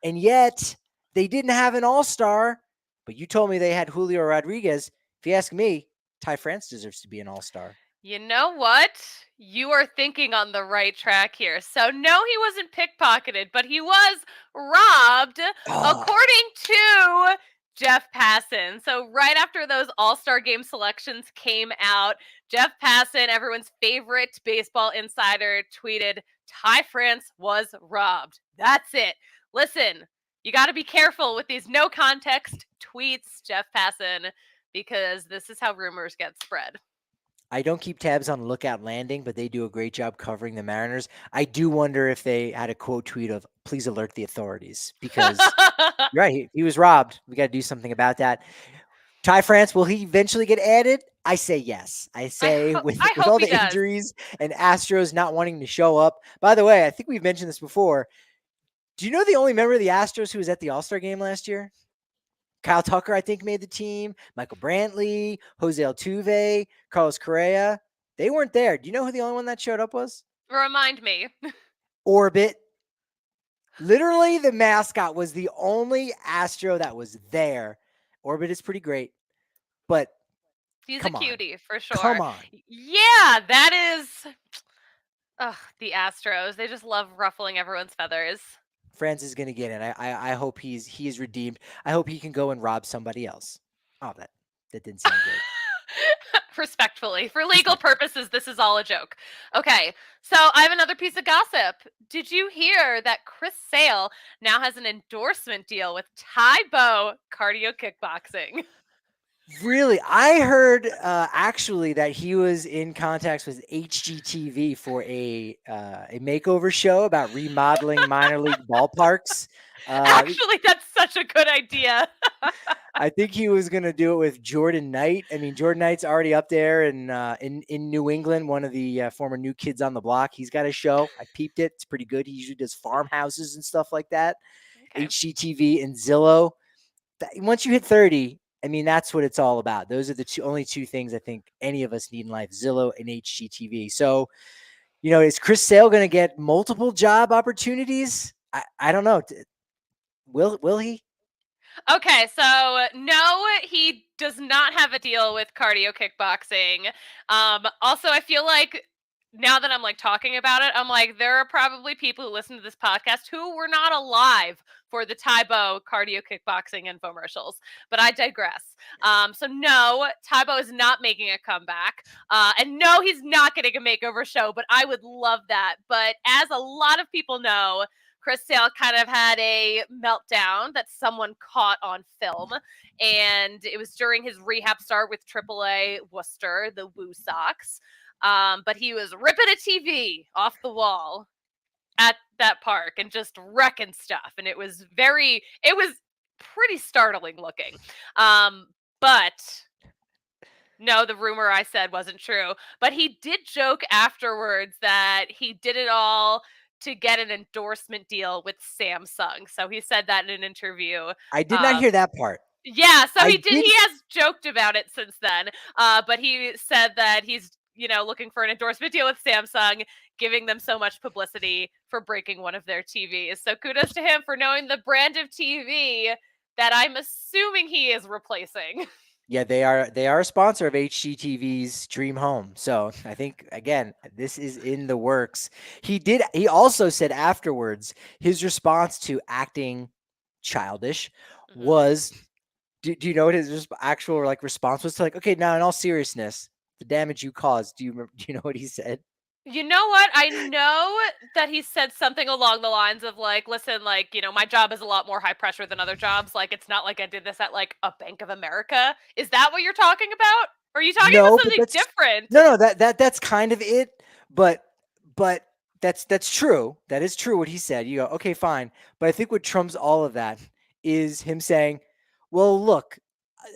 And yet, they didn't have an all-star, but you told me they had Julio Rodriguez. If you ask me, Ty France deserves to be an all-star. You know what? You are thinking on the right track here. So, no, he wasn't pickpocketed, but he was robbed, Oh, according to Jeff Passan. So, right after those All Star game selections came out, Jeff Passan, everyone's favorite baseball insider, tweeted, Ty France was robbed. That's it. Listen, you got to be careful with these no context tweets, Jeff Passan, because this is how rumors get spread. I don't keep tabs on Lookout Landing, but they do a great job covering the Mariners. I do wonder if they had a quote tweet of "Please alert the authorities," because you're right, he was robbed. We got to do something about that. Ty France, will he eventually get added? I say yes. I say with I with hope all he the does. injuries and Astros not wanting to show up. By the way, I think we've mentioned this before. Do you know the only member of the Astros who was at the All-Star game last year? Kyle Tucker, I think, made the team. Michael Brantley, Jose Altuve, Carlos Correa. They weren't there. Do you know who the only one that showed up was? Remind me. Orbit. Literally, the mascot was the only Astro that was there. Orbit is pretty great, but He's a come on. cutie for Come sure. on. Yeah, that is. Ugh, the Astros. They just love ruffling everyone's feathers. France is going to get in. I hope he is redeemed. I hope he can go and rob somebody else. Oh, that didn't sound great. Respectfully. For legal Respectfully. purposes, this is all a joke. Okay, so I have another piece of gossip. Did you hear that Chris Sale now has an endorsement deal with Taibo Cardio Kickboxing? Really, I heard actually that he was in contacts with HGTV for a makeover show about remodeling minor league ballparks. Uh, Actually, that's such a good idea. I think he was going to do it with Jordan Knight. I mean, Jordan Knight's already up there in New England, one of the former New Kids on the Block. He's got a show. I peeped it. It's pretty good. He usually does farmhouses and stuff like that. Okay. HGTV and Zillow. Once you hit 30, I mean, that's what it's all about. Those are the only two things I think any of us need in life, Zillow and HGTV. So, is Chris Sale going to get multiple job opportunities? I don't know. Will he? Okay, so no, he does not have a deal with cardio kickboxing. Also, I feel like now that I'm like talking about it, I'm like, there are probably people who listen to this podcast who were not alive for the Taibo cardio kickboxing infomercials, but I digress. So no, Taibo is not making a comeback. And no, he's not getting a makeover show, but I would love that. But as a lot of people know, Chris Sale kind of had a meltdown that someone caught on film. And it was during his rehab start with AAA Worcester, the Woo Sox. But he was ripping a TV off the wall at that park and just wrecking stuff. And it was pretty startling looking. But no, the rumor I said wasn't true. But he did joke afterwards that he did it all to get an endorsement deal with Samsung. So he said that in an interview. I did not Um, hear that part. yeah, so I he did. did. He has joked about it since then. But he said that he's looking for an endorsement deal with Samsung, giving them so much publicity for breaking one of their TVs. So kudos to him for knowing the brand of TV that I'm assuming he is replacing. Yeah, they are a sponsor of HGTV's Dream Home. So I think again, this is in the works. He also said afterwards his response to acting childish Mhm. was, do you know what his actual like response was to, like, okay, now in all seriousness, the damage you caused, do you know what he said? You know what? I know that he said something along the lines of like, listen, like, my job is a lot more high pressure than other jobs. Like, it's not like I did this at like a Bank of America. Is that what you're talking about? Or are you talking about No, but something different? no, that's kind of it. But but that's true. That is true what he said. You go, okay, fine. But I think what trumps all of that is him saying, "Well, look,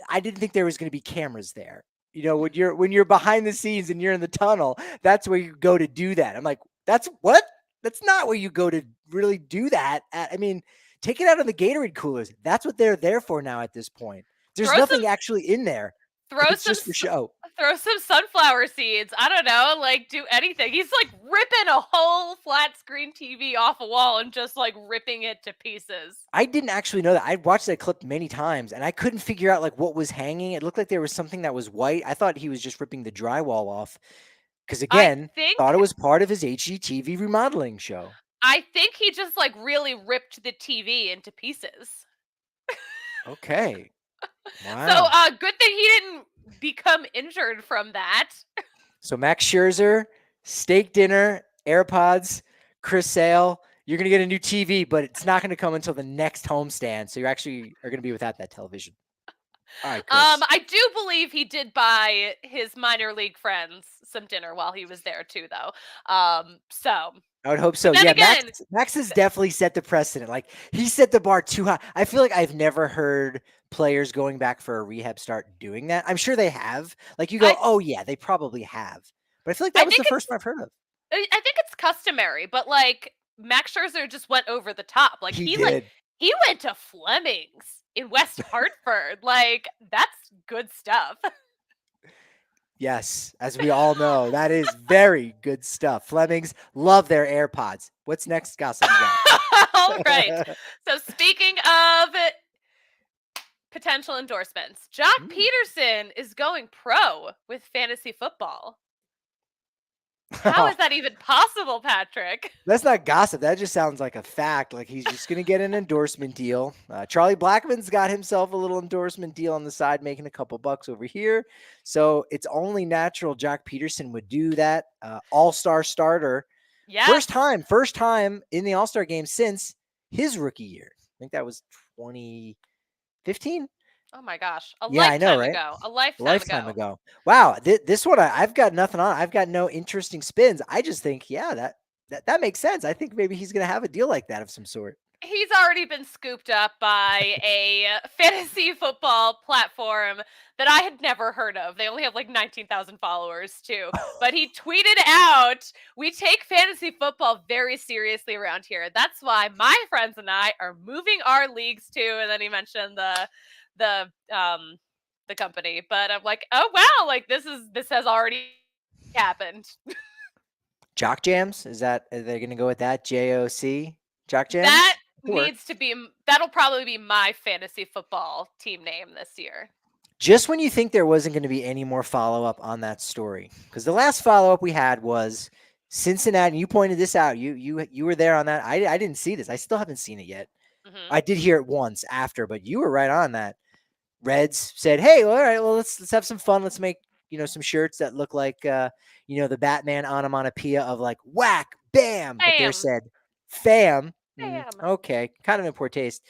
I didn't think there was going to be cameras there. You know, when you're behind the scenes and you're in the tunnel, that's where you go to do that." I'm like, "That's what? That's not where you go to really do that." I mean, take it out of the Gatorade coolers. That's what they're there for now at this point. There's Throw some nothing actually in there. throw It's some just for show. throw some sunflower seeds. I don't know, like do anything. He's like ripping a whole flat screen TV off a wall and just like ripping it to pieces. I didn't actually know that. I watched that clip many times and I couldn't figure out like what was hanging. It looked like there was something that was white. I thought he was just ripping the drywall off because I again, think thought it was part of his HGTV remodeling show. I think he just like really ripped the TV into pieces. Okay. So Wow. good thing he didn't become injured from that. So Max Scherzer, steak dinner, AirPods, Chris Sale. You're gonna get a new TV, but it's not gonna come until the next homestand. So you actually are gonna be without that television. All right, Chris. I do believe he did buy his minor league friends some dinner while he was there too, though. So, I would hope but so. then Yeah, again, Max has definitely set the precedent. Like he set the bar too high. I feel like I've never heard players going back for a rehab start doing that. I'm sure they have. Like you go, I oh yeah, they probably have. But I feel like I that was think the first one I've heard of. I think it's customary, but like Max Scherzer just went over the top. He did. He went to Fleming's in West Hartford. Like that's good stuff. Yes, as we all know, that is very good stuff. Flemings love their AirPods. What's next, gossip All you right. got? So speaking of potential endorsements, Jock Mm. Peterson is going pro with fantasy football. How is that even possible, Patrick? That's not gossip. That just sounds like a fact. Like he's just going to get an endorsement deal. Charlie Blackman's got himself a little endorsement deal on the side, making a couple bucks over here. So it's only natural Jock Peterson would do that. All-star starter. Yes. First time in the All-Star game since his rookie year. I think that was 2015. Oh my gosh. A Yeah, I know, lifetime right? ago. A A lifetime lifetime ago. ago. Wow, this one I've got nothing on. I've got no interesting spins. I just think, yeah, that makes sense. I think maybe he's gonna have a deal like that of some sort. He's already been scooped up by a fantasy football platform that I had never heard of. They only have like 19,000 followers too. But he tweeted out, "We take fantasy football very seriously around here. That's why my friends and I are moving our leagues too." And then he mentioned the the company. But I'm like, "Oh wow, like this has already happened." Jock Jams? Are they gonna go with that? JOC? Jock That Jams? Could work. needs to be that'll probably be my fantasy football team name this year. Just when you think there wasn't going to be any more follow up on that story, because the last follow up we had was Cincinnati. And you pointed this out. You were there on that. I didn't see this. I still haven't seen it yet. Mhm. I did hear it once after, but you were right on that. Reds said, "Hey, all right, well let's have some fun. Let's make some shirts that look like the Batman onomatopoeia of like whack, bam." But they Bam. said, "Fam." Bam. Okay, kind of in poor taste.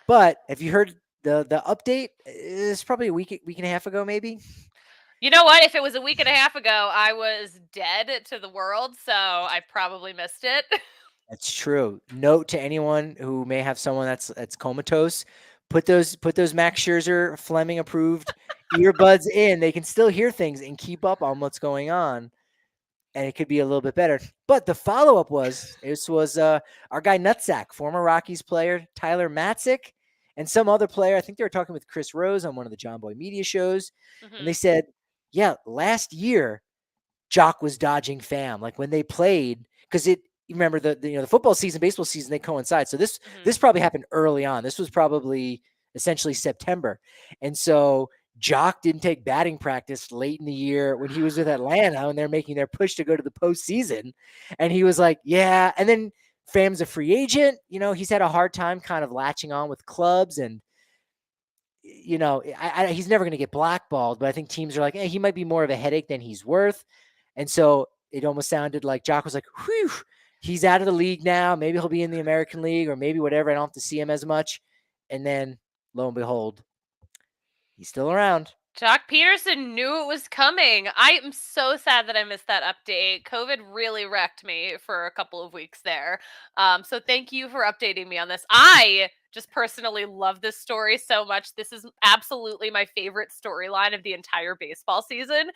But have you heard the update? Is probably a week and a half ago, maybe. You know what? If it was a week and a half ago, I was dead to the world, so I probably missed it. That's true. Note to anyone who may have someone that's comatose: put those Max Scherzer Fleming approved earbuds in. They can still hear things and keep up on what's going on, and it could be a little bit better. But the follow up was our guy Nutsack, former Rockies player Tyler Matzik, and some other player. I think they were talking with Chris Rose on one of the John Boy Media shows, and they Mhm. said, "Yeah, last year Jock was dodging fam like when they played because it." You remember the football season, baseball season, they coincide. So this Mhm. this probably happened early on. This was probably essentially September, and so Jock didn't take batting practice late in the year when he was with Atlanta and they're making their push to go to the postseason. And he was like, yeah. And then Fam's a free agent. He's had a hard time kind of latching on with clubs. And, he's never going to get blackballed. But I think teams are like, hey, he might be more of a headache than he's worth. And so it almost sounded like Jock was like, whew, he's out of the league now. Maybe he'll be in the American League or maybe whatever. I don't have to see him as much. And then lo and behold, he's still around. Jock Peterson knew it was coming. I am so sad that I missed that update. COVID really wrecked me for a couple of weeks there. So thank you for updating me on this. I just personally love this story so much. This is absolutely my favorite storyline of the entire baseball season.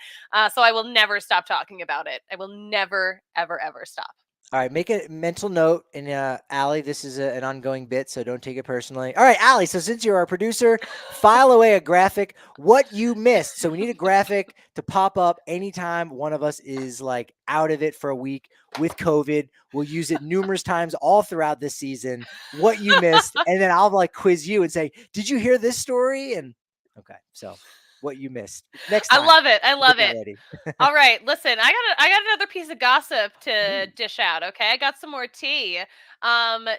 So I will never stop talking about it. I will never, ever, ever stop. All right, make a mental note. And Allie, this is an ongoing bit, so don't take it personally. All right, Allie, so since you're our producer, file away a graphic, what you missed. So we need a graphic to pop up anytime one of us is like out of it for a week with COVID. We'll use it numerous times all throughout this season. What you missed, and then I'll like quiz you and say, "Did you hear this story?" And okay, so what you missed next I time. love it. I We'll get love that it. ready. All right, listen, I got another piece of gossip to Ooh. dish out, okay? I got some more tea.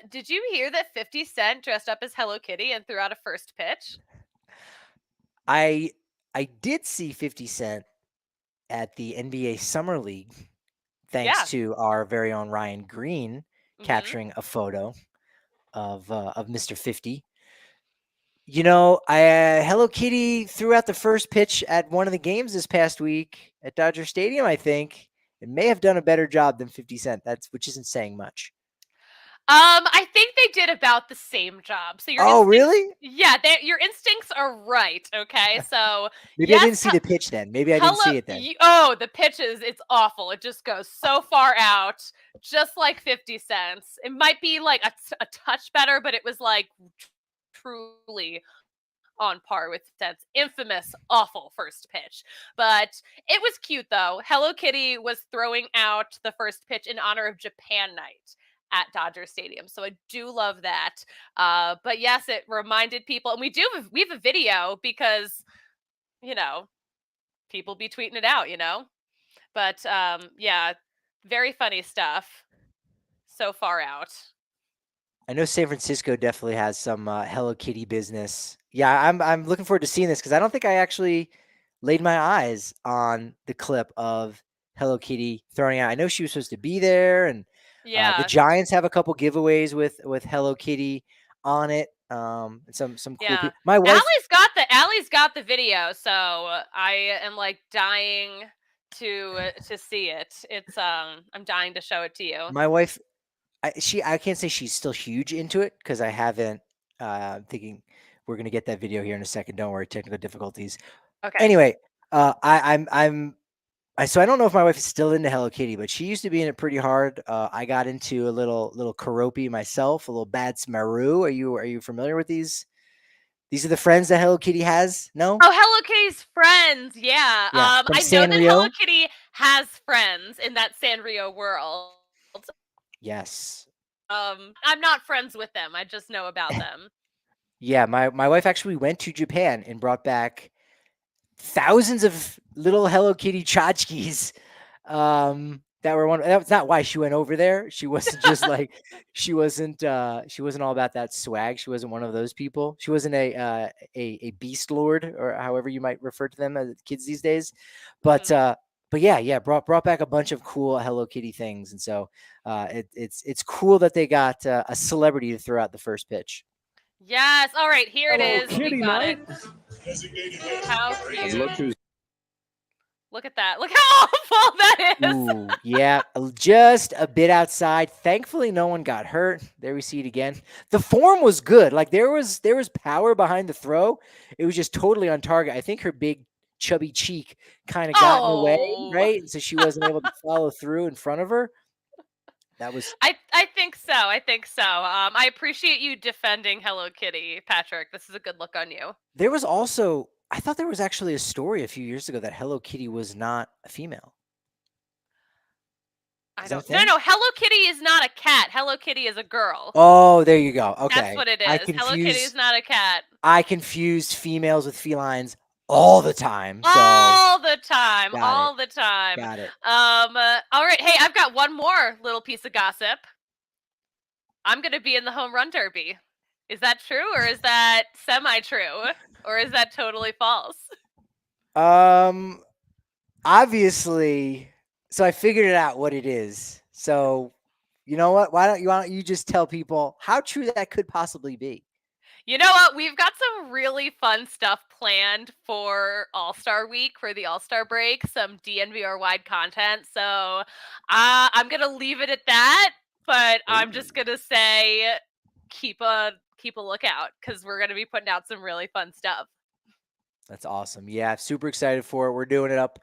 Did you hear that 50 Cent dressed up as Hello Kitty and threw out a first pitch? I I did see 50 Cent at the NBA Summer League, thanks Yeah. to our very own Ryan Green Mhm. capturing a photo of Mr. 50. You know, Hello Kitty threw out the first pitch at one of the games this past week at Dodger Stadium. I think it may have done a better job than 50 Cent. That's which isn't saying much. I think they did about the same job. So your Oh, instincts, really? yeah, your instincts are right, okay? So, Maybe I yes, didn't see the pitch then. Maybe I didn't see it then. oh, the pitches, it's awful. It just goes so far out, just like 50 cents. It might be like a touch better, but it was like truly on par with Cents' infamous awful first pitch. But it was cute though. Hello Kitty was throwing out the first pitch in honor of Japan Night at Dodger Stadium. So I do love that. But yes, it reminded people, and we have a video because, you know, people be tweeting it out, you know. But yeah, very funny stuff. So far out. I know San Francisco definitely has some Hello Kitty business. Yeah, I'm looking forward to seeing this because I don't think I actually laid my eyes on the clip of Hello Kitty throwing out. I know she was supposed to be there, and the Yeah. Giants have a couple giveaways with Hello Kitty on it. And some cool Yeah. people. My wife, Allie's got the video, so I am like dying to see it. It's I'm dying to show it to you. my wife, I can't say she's still huge into it because I haven't. Thinking we're gonna get that video here in a second. Don't worry, technical difficulties. Okay. Anyway, so I don't know if my wife is still into Hello Kitty, but she used to be in it pretty hard. I got into a little Karopi myself, a little Bad Smaru. Are you familiar with these? These are the friends that Hello Kitty has. No, Oh, Hello Kitty's friends. Yeah. yeah, from I know that Hello Sanrio. Kitty has friends in that Sanrio world. Yes, I'm not friends with them. I just know about them. yeah. My wife actually went to Japan and brought back thousands of little Hello Kitty tchotchkes. That were one. That's not why she went over there. She wasn't just like she wasn't all about that swag. She wasn't one of those people. She wasn't a beast lord or however you might refer to them as kids these days. But Mhm. uh, but yeah, brought back a bunch of cool Hello Kitty things, and so it's cool that they got a celebrity to throw out the first pitch. Yes. All right, here it Hello, is. We kitty got it. night. How And cute. look who's Look at that. Look how awful that is. Ooh, yeah, just a bit outside. Thankfully, no one got hurt. There we see it again. The form was good. Like there was power behind the throw. It was just totally on target. I think her big chubby cheek kind of got in the way, Oh. right? So she wasn't able to follow through in front of her. That was I think so. I think so. I appreciate you defending Hello Kitty, Patrick. This is a good look on you. there was also I thought there was actually a story a few years ago that Hello Kitty was not a female. I Is that a don't. No, thing? no. Hello Kitty is not a cat. Hello Kitty is a girl. Oh, there you go. That's Okay. what it I is. Hello Kitty is confuse not a cat. I confused females with felines all the time. So All the time. got it. All the time. Got it. All right. Hey, I've got one more little piece of gossip. I'm gonna be in the home run derby. Is that true, or is that semi-true, or is that totally false? Um obviously so I figured it out what it is. So you know what? Why don't you just tell people how true that could possibly be? You know what? We've got some really fun stuff planned for All-Star Week, for the All-Star break, some DNVR-wide content. So I'm going to leave it at that, but I'm just going to say keep a lookout because we're going to be putting out some really fun stuff. That's awesome. Yeah, super excited for it. We're doing it up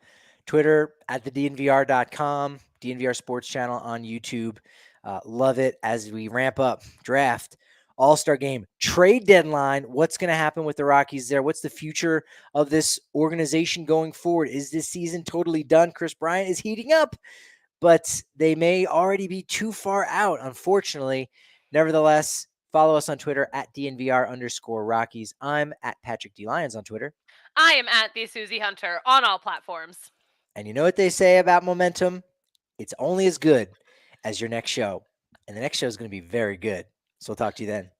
Twitter at the DNVR.com, DNVR Sports Channel on YouTube. Love it as we ramp up draft, All-Star game, trade deadline. What's going to happen with the Rockies there? What's the future of this organization going forward? Is this season totally done? Chris Bryant is heating up, but they may already be too far out, unfortunately. Nevertheless, follow us on Twitter at DNVR_Rockies. I'm at Patrick D. Lyons on Twitter. I am at the Susie Hunter on all platforms. And you know what they say about momentum? It's only as good as your next show. And the next show is going to be very good. So we'll talk to you then.